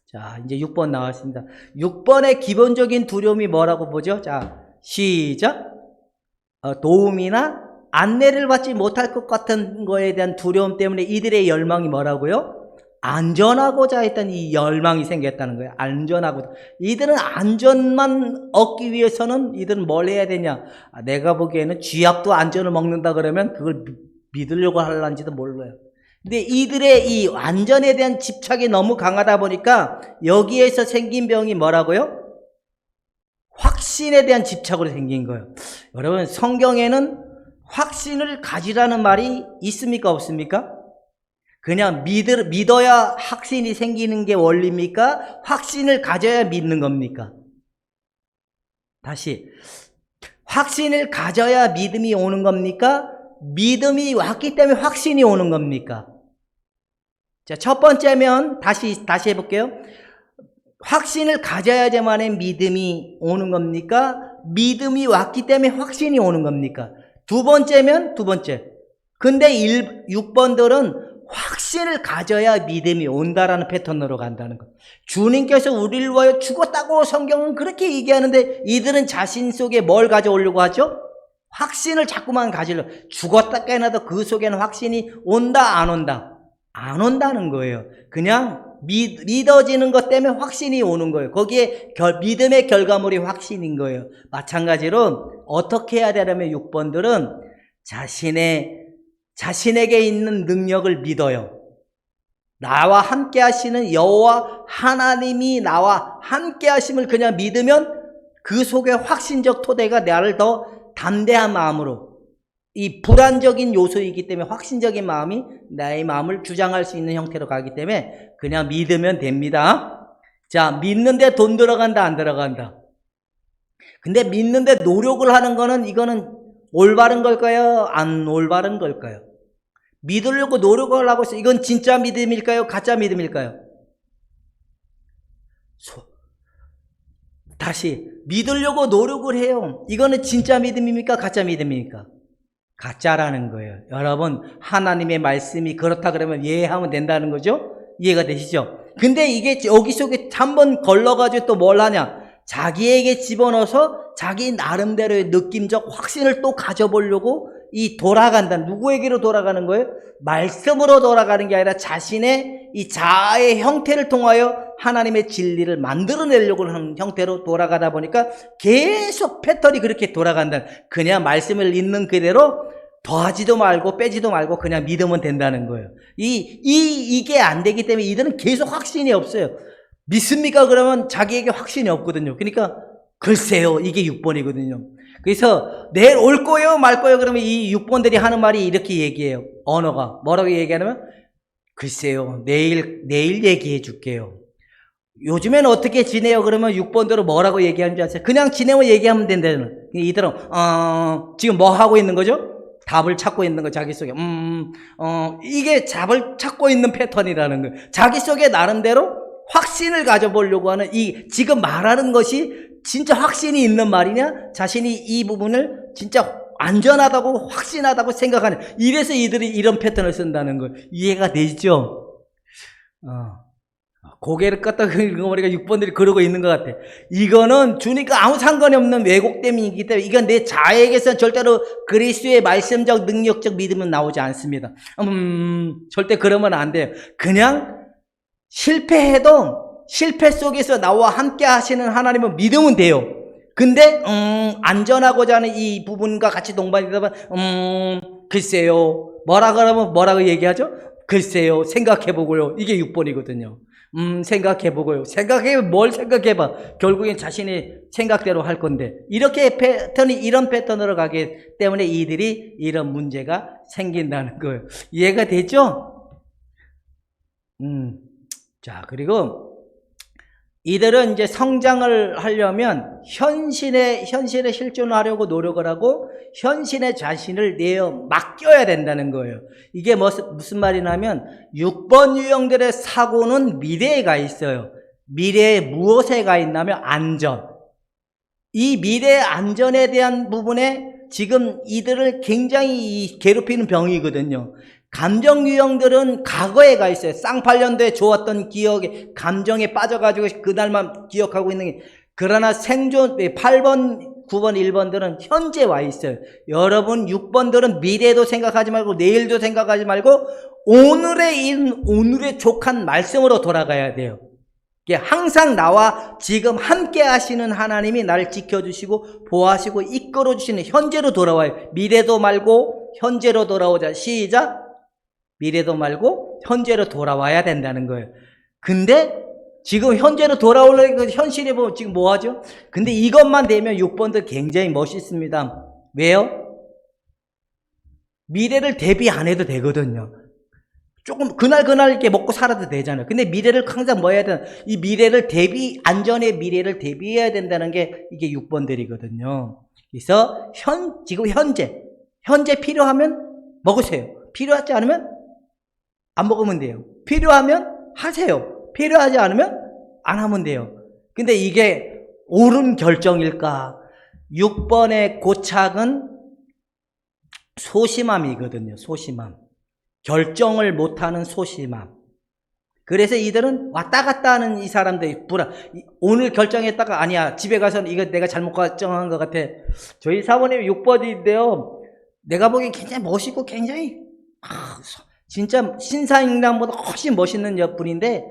자, 이제 6번 나왔습니다. 6번의 기본적인 두려움이 뭐라고 보죠? 자, 시작. 도움이나 안내를 받지 못할 것 같은 거에 대한 두려움 때문에 이들의 열망이 뭐라고요? 안전하고자 했던 이 열망이 생겼다는 거예요. 안전하고자. 이들은 안전만 얻기 위해서는 이들은 뭘 해야 되냐? 내가 보기에는 쥐약도 안전을 먹는다 그러면 그걸 믿으려고 하려는지도 몰라요. 근데 이들의 이 안전에 대한 집착이 너무 강하다 보니까 여기에서 생긴 병이 뭐라고요? 확신에 대한 집착으로 생긴 거예요. 여러분, 성경에는 확신을 가지라는 말이 있습니까? 없습니까? 그냥 믿어야 확신이 생기는 게 원리입니까? 확신을 가져야 믿는 겁니까? 다시, 확신을 가져야 믿음이 오는 겁니까? 믿음이 왔기 때문에 확신이 오는 겁니까? 자, 첫 번째면 다시 해볼게요. 확신을 가져야지만 믿음이 오는 겁니까? 믿음이 왔기 때문에 확신이 오는 겁니까? 두 번째면 두 번째. 근데 6번들은 확신을 가져야 믿음이 온다라는 패턴으로 간다는 거. 주님께서 우리를 위하여 죽었다고 성경은 그렇게 얘기하는데 이들은 자신 속에 뭘 가져오려고 하죠? 확신을 자꾸만 가지려고. 죽었다 깨어나도 그 속에는 확신이 온다 안 온다? 안 온다는 거예요. 그냥 믿어지는 것 때문에 확신이 오는 거예요. 거기에 믿음의 결과물이 확신인 거예요. 마찬가지로 어떻게 해야 되냐면 6번들은 자신에게 있는 능력을 믿어요. 나와 함께 하시는 여호와 하나님이 나와 함께 하심을 그냥 믿으면 그 속에 확신적 토대가 나를 더 담대한 마음으로, 이 불안적인 요소이기 때문에 확신적인 마음이 나의 마음을 주장할 수 있는 형태로 가기 때문에 그냥 믿으면 됩니다. 자, 믿는데 돈 들어간다 안 들어간다? 근데 믿는데 노력을 하는 거는 이거는 올바른 걸까요? 안 올바른 걸까요? 믿으려고 노력을 하고 있어요. 이건 진짜 믿음일까요? 가짜 믿음일까요? 다시, 믿으려고 노력을 해요. 이거는 진짜 믿음입니까? 가짜 믿음입니까? 가짜라는 거예요. 여러분, 하나님의 말씀이 그렇다 그러면 이해하면 된다는 거죠? 이해가 되시죠? 근데 이게 여기 속에 한번 걸러가지고 또 뭘 하냐? 자기에게 집어넣어서 자기 나름대로의 느낌적 확신을 또 가져보려고 돌아간다. 누구에게로 돌아가는 거예요? 말씀으로 돌아가는 게 아니라 자신의 이 자아의 형태를 통하여 하나님의 진리를 만들어내려고 하는 형태로 돌아가다 보니까 계속 패턴이 그렇게 돌아간다. 그냥 말씀을 있는 그대로 더하지도 말고 빼지도 말고 그냥 믿으면 된다는 거예요. 이게 안 되기 때문에 이들은 계속 확신이 없어요. 믿습니까? 그러면 자기에게 확신이 없거든요. 그러니까 글쎄요, 이게 6번이거든요. 그래서 내일 올 거예요, 말 거예요? 그러면 이 6번들이 하는 말이 이렇게 얘기해요. 언어가 뭐라고 얘기하냐면 글쎄요, 내일 얘기해 줄게요. 요즘에는 어떻게 지내요? 그러면 6번대로 뭐라고 얘기하는지 아세요? 그냥 지내면 얘기하면 된다는. 이들은 지금 뭐 하고 있는 거죠? 답을 찾고 있는 거, 자기 속에. 이게 답을 찾고 있는 패턴이라는 거예요. 자기 속에 나름대로 확신을 가져보려고 하는 지금 말하는 것이 진짜 확신이 있는 말이냐? 자신이 이 부분을 진짜 안전하다고 확신하다고 생각하는. 이래서 이들이 이런 패턴을 쓴다는 거 이해가 되죠? 고개를 끄덕 읽어보니까 6번들이 그러고 있는 것 같아. 이거는 주님과 아무 상관이 없는 왜곡됨이기 때문에 이건 내 자에게서 절대로 그리스도의 말씀적 능력적 믿음은 나오지 않습니다. 절대 그러면 안 돼요. 그냥 실패해도 실패 속에서 나와 함께 하시는 하나님은 믿으면 돼요. 근데 안전하고자 하는 이 부분과 같이 동반이 되면 글쎄요. 뭐라고 얘기하죠? 글쎄요. 생각해보고요. 이게 6번이거든요. 생각해보고요. 뭘 생각해봐. 결국엔 자신의 생각대로 할 건데. 이런 패턴으로 가기 때문에 이들이 이런 문제가 생긴다는 거예요. 이해가 되죠? 자, 그리고 이들은 이제 성장을 하려면 현실에 실존을 하려고 노력을 하고 현실의 자신을 내어 맡겨야 된다는 거예요. 이게 무슨 말이냐면 6번 유형들의 사고는 미래에 가 있어요. 미래에 무엇에 가 있냐면 안전. 이 미래의 안전에 대한 부분에 지금 이들을 굉장히 괴롭히는 병이거든요. 감정 유형들은 과거에 가 있어요. 쌍팔년도에 좋았던 기억에 감정에 빠져가지고 그날만 기억하고 있는 게. 그러나 생존 8번, 9번, 1번들은 현재 와 있어요. 여러분 6번들은 미래도 생각하지 말고 내일도 생각하지 말고 오늘의 족한 말씀으로 돌아가야 돼요. 항상 나와 지금 함께 하시는 하나님이 나를 지켜주시고 보호하시고 이끌어주시는 현재로 돌아와요. 미래도 말고 현재로 돌아오자. 시작. 미래도 말고 현재로 돌아와야 된다는 거예요. 근데 지금 현재로 돌아오려니까 현실에 보면 지금 뭐 하죠? 근데 이것만 되면 6번도 굉장히 멋있습니다. 왜요? 미래를 대비 안 해도 되거든요. 조금 그날 이렇게 먹고 살아도 되잖아요. 근데 미래를 항상 뭐 해야 되나? 이 미래를 안전의 미래를 대비해야 된다는 게 이게 6번들이거든요. 그래서 지금 현재 필요하면 먹으세요. 필요하지 않으면 안 먹으면 돼요. 필요하면 하세요. 필요하지 않으면 안 하면 돼요. 근데 이게 옳은 결정일까? 6번의 고착은 소심함이거든요. 소심함. 결정을 못하는 소심함. 그래서 이들은 왔다 갔다 하는 이 사람들, 오늘 결정했다가 아니야, 집에 가서 이거 내가 잘못 결정한 것 같아. 저희 사모님 6번인데요. 내가 보기엔 굉장히 멋있고 굉장히 진짜 신사임당보다 훨씬 멋있는 분인데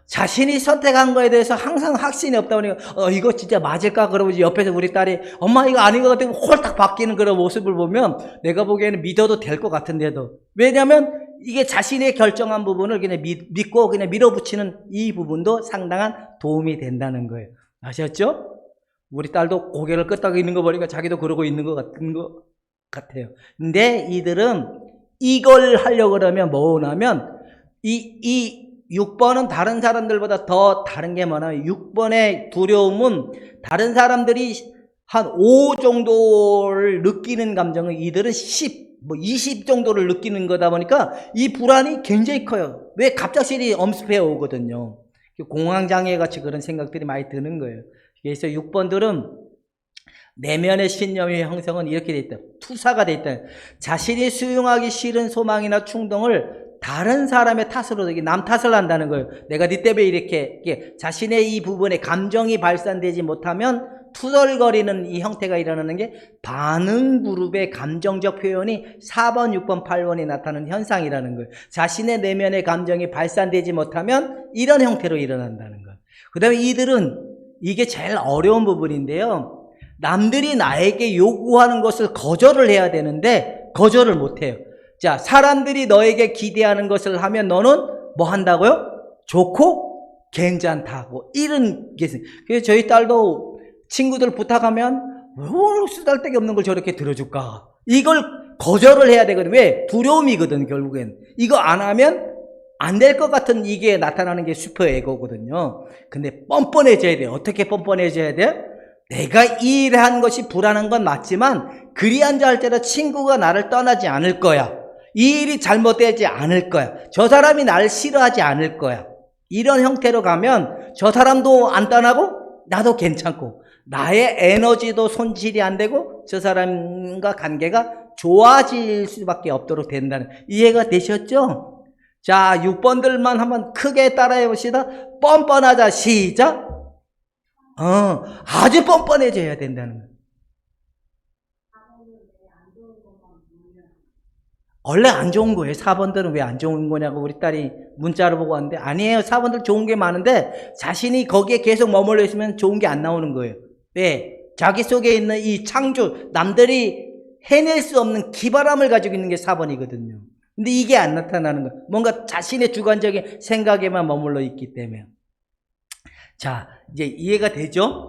자신이 선택한 거에 대해서 항상 확신이 없다 보니까 이거 진짜 맞을까? 그러고 옆에서 우리 딸이 엄마 이거 아닌 것 같으면 홀딱 바뀌는 그런 모습을 보면 내가 보기에는 믿어도 될 것 같은데도, 왜냐하면 이게 자신의 결정한 부분을 그냥 믿고 그냥 밀어붙이는 이 부분도 상당한 도움이 된다는 거예요. 아셨죠? 우리 딸도 고개를 끄덕이고 있는 거 보니까 자기도 그러고 있는 것 같아요. 근데 이들은 이걸 하려고 그러면 뭐냐면 이 6번은 다른 사람들보다 더 다른 게 뭐냐면 6번의 두려움은 다른 사람들이 한 5 정도를 느끼는 감정은 이들은 10, 20 정도를 느끼는 거다 보니까 이 불안이 굉장히 커요. 왜? 갑작스레 엄습해 오거든요. 공황장애 같이 그런 생각들이 많이 드는 거예요. 그래서 6번들은 내면의 신념의 형성은 이렇게 돼 있다. 투사가 돼 있다. 자신이 수용하기 싫은 소망이나 충동을 다른 사람의 탓으로, 남 탓을 한다는 거예요. 내가 네 때문에 이렇게 자신의 이 부분에 감정이 발산되지 못하면 투덜거리는 이 형태가 일어나는 게 반응 그룹의 감정적 표현이 4번, 6번, 8번이 나타나는 현상이라는 거예요. 자신의 내면의 감정이 발산되지 못하면 이런 형태로 일어난다는 거예요. 그 다음에 이들은 이게 제일 어려운 부분인데요. 남들이 나에게 요구하는 것을 거절을 해야 되는데 거절을 못해요. 자, 사람들이 너에게 기대하는 것을 하면 너는 뭐 한다고요? 좋고 괜찮다고, 이런 게 있어요. 그래서 저희 딸도 친구들 부탁하면 왜 쓰잘데기 없는 걸 저렇게 들어줄까? 이걸 거절을 해야 되거든. 왜? 두려움이거든. 결국엔 이거 안 하면 안 될 것 같은 이게 나타나는 게 슈퍼에고거든요. 근데 뻔뻔해져야 돼. 어떻게 뻔뻔해져야 돼? 내가 이 일을 한 것이 불안한 건 맞지만 그리 앉아 할 때도 친구가 나를 떠나지 않을 거야. 이 일이 잘못되지 않을 거야. 저 사람이 나를 싫어하지 않을 거야. 이런 형태로 가면 저 사람도 안 떠나고 나도 괜찮고 나의 에너지도 손실이 안 되고 저 사람과 관계가 좋아질 수밖에 없도록 된다는, 이해가 되셨죠? 자, 6번들만 한번 크게 따라해 봅시다. 뻔뻔하자. 시작. 아주 뻔뻔해져야 된다는 거예요. 원래 안 좋은 거예요. 4번들은 왜 안 좋은 거냐고 우리 딸이 문자로 보고 왔는데, 아니에요. 4번들 좋은 게 많은데 자신이 거기에 계속 머물러 있으면 좋은 게 안 나오는 거예요. 왜? 자기 속에 있는 이 창조, 남들이 해낼 수 없는 기발함을 가지고 있는 게 4번이거든요. 근데 이게 안 나타나는 거예요. 뭔가 자신의 주관적인 생각에만 머물러 있기 때문에. 자, 이제 이해가 되죠?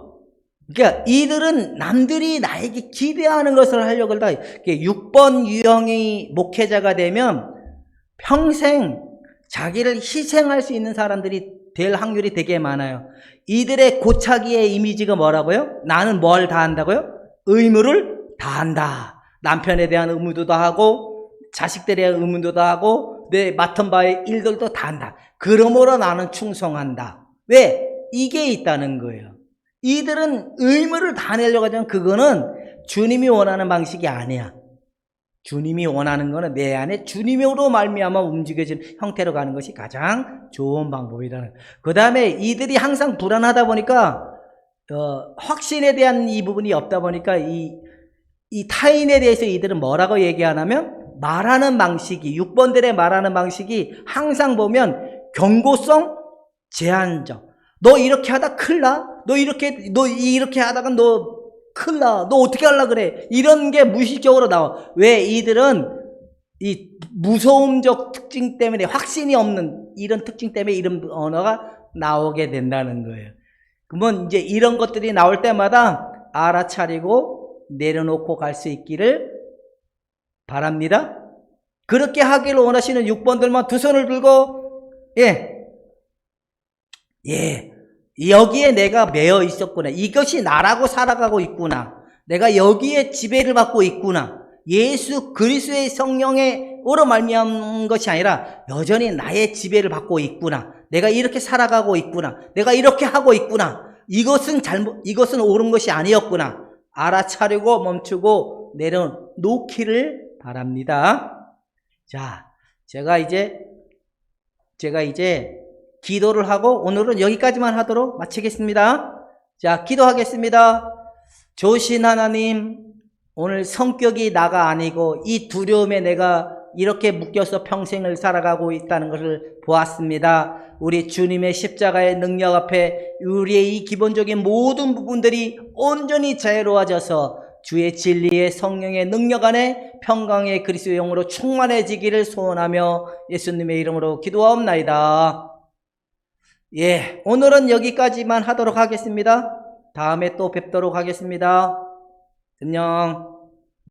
그러니까 이들은 남들이 나에게 기대하는 것을 하려고 하다 6번 유형의 목회자가 되면 평생 자기를 희생할 수 있는 사람들이 될 확률이 되게 많아요. 이들의 고차기의 이미지가 뭐라고요? 나는 뭘 다 한다고요? 의무를 다 한다. 남편에 대한 의무도 다 하고 자식들에 대한 의무도 다 하고 내 맡은 바의 일들도 다 한다. 그러므로 나는 충성한다. 왜? 이게 있다는 거예요. 이들은 의무를 다 내려고 하지만 그거는 주님이 원하는 방식이 아니야. 주님이 원하는 거는 내 안에 주님으로 말미암아 움직여지는 형태로 가는 것이 가장 좋은 방법이라는. 그 다음에 이들이 항상 불안하다 보니까 확신에 대한 이 부분이 없다 보니까 이 타인에 대해서 이들은 뭐라고 얘기하냐면 말하는 방식이, 6번들의 말하는 방식이 항상 보면 경고성, 제한적. 너 이렇게 하다 큰일 나? 너 이렇게 하다가 너 큰일 나. 너 어떻게 하려고 그래? 이런 게 무의식적으로 나와. 왜? 이들은 이 무서움적 특징 때문에, 확신이 없는 이런 특징 때문에 이런 언어가 나오게 된다는 거예요. 그러면 이제 이런 것들이 나올 때마다 알아차리고 내려놓고 갈 수 있기를 바랍니다. 그렇게 하기를 원하시는 6번들만 두 손을 들고, 여기에 내가 매여 있었구나. 이것이 나라고 살아가고 있구나. 내가 여기에 지배를 받고 있구나. 예수 그리스도의 성령으로 말미암은 것이 아니라 여전히 나의 지배를 받고 있구나. 내가 이렇게 살아가고 있구나. 내가 이렇게 하고 있구나. 이것은 옳은 것이 아니었구나. 알아차리고 멈추고 내려놓기를 바랍니다. 자, 제가 이제 기도를 하고 오늘은 여기까지만 하도록 마치겠습니다. 자, 기도하겠습니다. 좋으신 하나님, 오늘 성격이 나가 아니고 이 두려움에 내가 이렇게 묶여서 평생을 살아가고 있다는 것을 보았습니다. 우리 주님의 십자가의 능력 앞에 우리의 이 기본적인 모든 부분들이 온전히 자유로워져서 주의 진리의 성령의 능력 안에 평강의 그리스도의 영으로 충만해지기를 소원하며 예수님의 이름으로 기도하옵나이다. 오늘은 여기까지만 하도록 하겠습니다. 다음에 또 뵙도록 하겠습니다. 안녕.